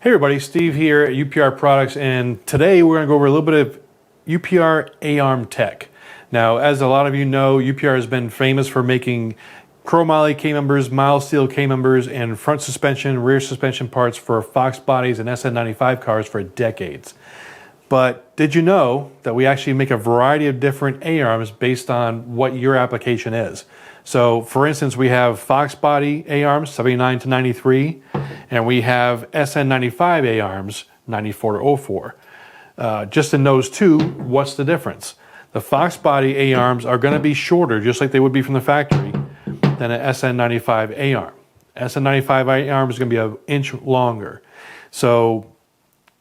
Hey everybody, Steve here at UPR Products, and today we're going to go over a little bit of UPR A-arm tech. Now, as a lot of you know, UPR has been famous for making chromoly K-members, mild steel K-members, and front suspension, rear suspension parts for Fox bodies and SN95 cars for decades. But did you know that we actually make a variety of different A-arms based on what your application is? So for instance, we have Fox body A-arms 79 to 93, and we have SN95 A-arms 94 to 04. Just in those two, what's the difference? The Fox body A-arms are going to be shorter, just like they would be from the factory, than an SN95 A-arm. SN95 A-arm is going to be an inch longer. So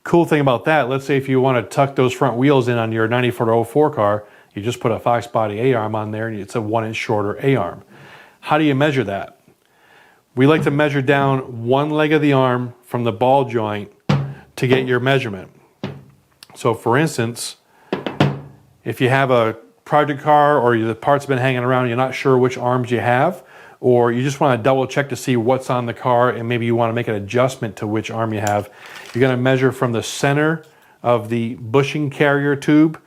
cool thing about that, let's say if you want to tuck those front wheels in on your 94 to 04 car, you just put a Fox body A-arm on there and it's a 1 inch shorter A-arm. How do you measure that? We like to measure down one leg of the arm from the ball joint to get your measurement. So for instance, if you have a project car or the parts have been hanging around and you're not sure which arms you have, or you just want to double check to see what's on the car and maybe you want to make an adjustment to which arm you have, you're going to measure from the center of the bushing carrier tube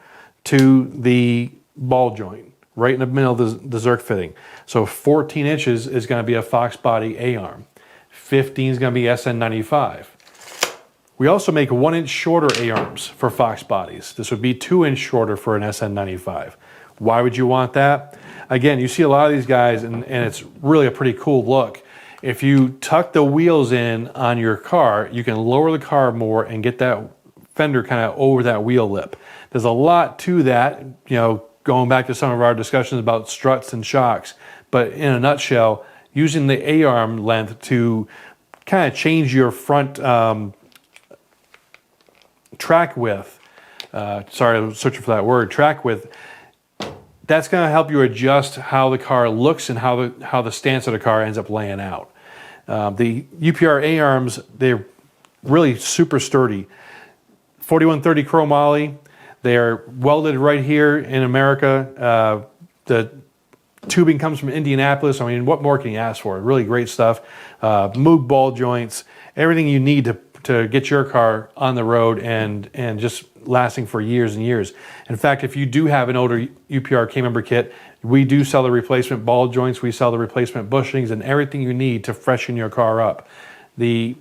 to the ball joint, right in the middle of the Zerk fitting. So 14 inches is going to be a Fox body A-arm. 15 is going to be SN95. We also make 1 inch shorter A-arms for Fox bodies. This would be 2 inch shorter for an SN95. Why would you want that? Again, you see a lot of these guys and it's really a pretty cool look. If you tuck the wheels in on your car, you can lower the car more and get that fender kind of over that wheel lip. There's a lot to that, you know, going back to some of our discussions about struts and shocks. But in a nutshell, using the A-arm length to kind of change your front track width, sorry, I was searching for that word, track width, that's going to help you adjust how the car looks and how the stance of the car ends up laying out. The UPR A-arms, they're really super sturdy. 4130 chromoly, they are welded right here in America. The tubing comes from Indianapolis. I mean, what more can you ask for? Really great stuff. Moog ball joints, everything you need to get your car on the road and just lasting for years and years. In fact, if you do have an older UPR K-member kit, we do sell the replacement ball joints, we sell the replacement bushings, and everything you need to freshen your car up. The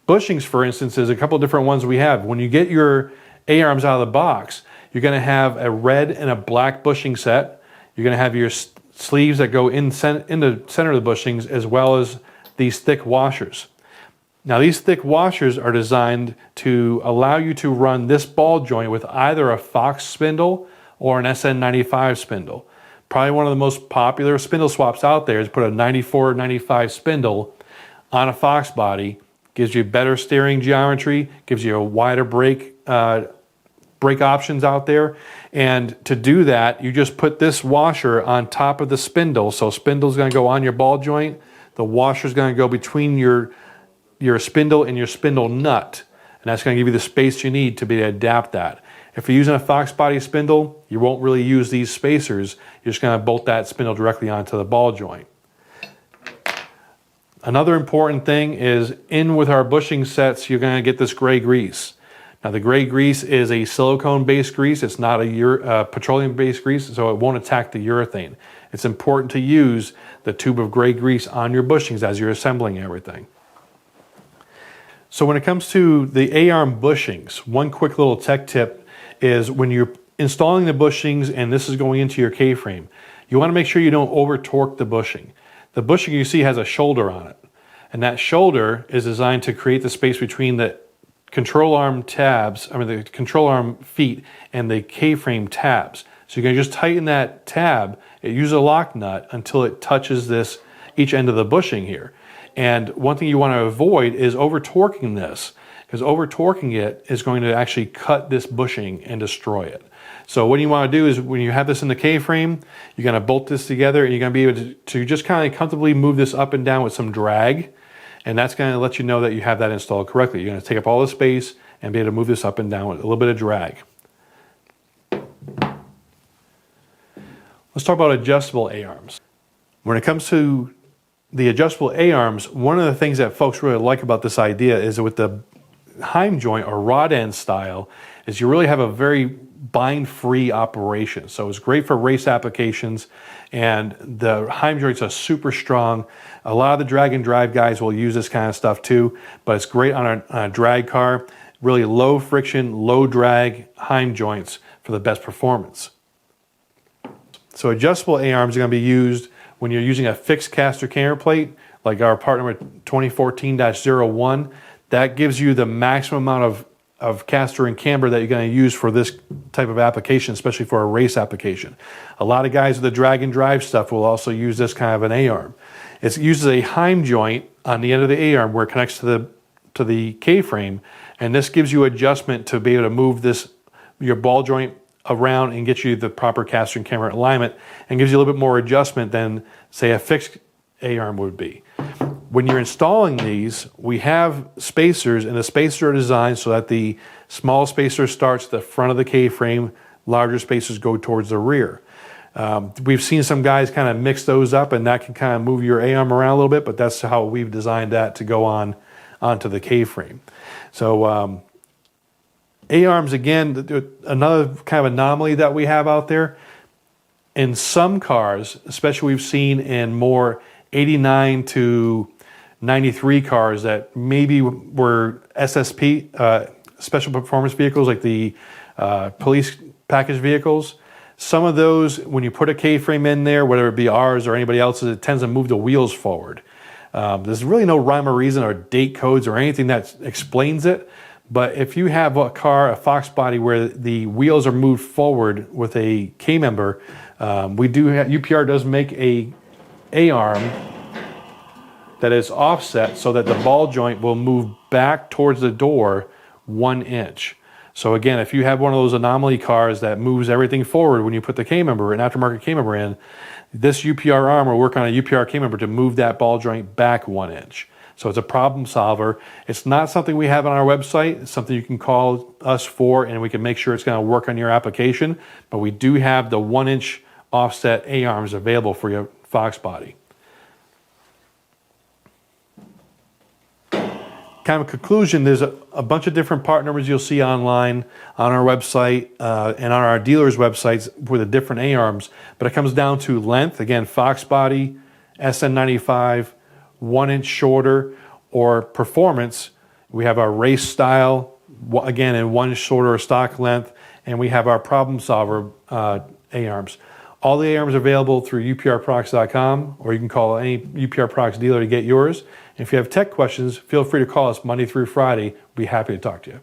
bushings, for instance, is a couple different ones we have. When you get your A-arms out of the box, you're going to have a red and a black bushing set. You're going to have your sleeves that go in the center of the bushings, as well as these thick washers. Now, these thick washers are designed to allow you to run this ball joint with either a Fox spindle or an SN95 spindle. Probably one of the most popular spindle swaps out there is put a 94 or 95 spindle on a Fox body. Gives you better steering geometry, gives you a wider brake options out there. And to do that, you just put this washer on top of the spindle. So spindle's going to go on your ball joint. The washer's going to go between your spindle and your spindle nut. And that's going to give you the space you need to be able to adapt that. If you're using a Fox body spindle, you won't really use these spacers. You're just going to bolt that spindle directly onto the ball joint. Another important thing is in with our bushing sets, you're going to get this gray grease. Now the gray grease is a silicone-based grease. It's not a petroleum-based grease, so it won't attack the urethane. It's important to use the tube of gray grease on your bushings as you're assembling everything. So when it comes to the A-arm bushings, one quick little tech tip is when you're installing the bushings and this is going into your K-frame, you want to make sure you don't over-torque the bushing. The bushing you see has a shoulder on it, and that shoulder is designed to create the space between the control arm tabs, the control arm feet and the K-frame tabs. So you're going to just tighten that tab, use a lock nut until it touches each end of the bushing here. And one thing you want to avoid is over-torquing this, because over-torquing it is going to actually cut this bushing and destroy it. So what you want to do is when you have this in the K-frame, you're going to bolt this together and you're going to be able to just kind of comfortably move this up and down with some drag. And that's going to let you know that you have that installed correctly. You're going to take up all the space and be able to move this up and down with a little bit of drag. Let's talk about adjustable A-arms. When it comes to the adjustable A-arms, one of the things that folks really like about this idea is with the Heim joint or rod end style is you really have a very bind-free operation. So it's great for race applications, and the Heim joints are super strong. A lot of the drag and drive guys will use this kind of stuff too, but it's great on a drag car. Really low friction, low drag Heim joints for the best performance. So adjustable A-arms are going to be used when you're using a fixed caster camber plate, like our part number 2014-01. That gives you the maximum amount of caster and camber that you're going to use for this type of application, especially for a race application. A lot of guys with the drag and drive stuff will also use this kind of an A-arm. It uses a Heim joint on the end of the A-arm where it connects to the K-frame, and this gives you adjustment to be able to move your ball joint around and get you the proper caster and camber alignment, and gives you a little bit more adjustment than, say, a fixed A-arm would be. When you're installing these, we have spacers, and the spacers are designed so that the small spacer starts at the front of the K-frame, larger spacers go towards the rear. We've seen some guys kind of mix those up, and that can kind of move your A-arm around a little bit, but that's how we've designed that to go onto the K-frame. So A-arms, again, another kind of anomaly that we have out there. In some cars, especially we've seen in more 89 to 93 cars that maybe were SSP, special performance vehicles, like the police package vehicles. Some of those, when you put a K-frame in there, whether it be ours or anybody else's, it tends to move the wheels forward. There's really no rhyme or reason or date codes or anything that explains it. But if you have a car, a Fox body, where the wheels are moved forward with a K-member, we do have, UPR does make a A-arm that is offset so that the ball joint will move back towards the door 1 inch. So again, if you have one of those anomaly cars that moves everything forward when you put the K-member, an aftermarket K-member in, this UPR arm will work on a UPR K-member to move that ball joint back 1 inch. So it's a problem solver. It's not something we have on our website. It's something you can call us for, and we can make sure it's going to work on your application. But we do have the 1 inch offset A-arms available for your Fox body. Kind of conclusion, there's a bunch of different part numbers you'll see online on our website and on our dealers' websites for the different A-arms, but it comes down to length. Again, Fox body, SN95, 1 inch shorter, or performance. We have our race style, again, in 1 inch shorter or stock length, and we have our problem solver A-arms. All the A-arms are available through uprproducts.com, or you can call any UPR Products dealer to get yours. And if you have tech questions, feel free to call us Monday through Friday. We'll be happy to talk to you.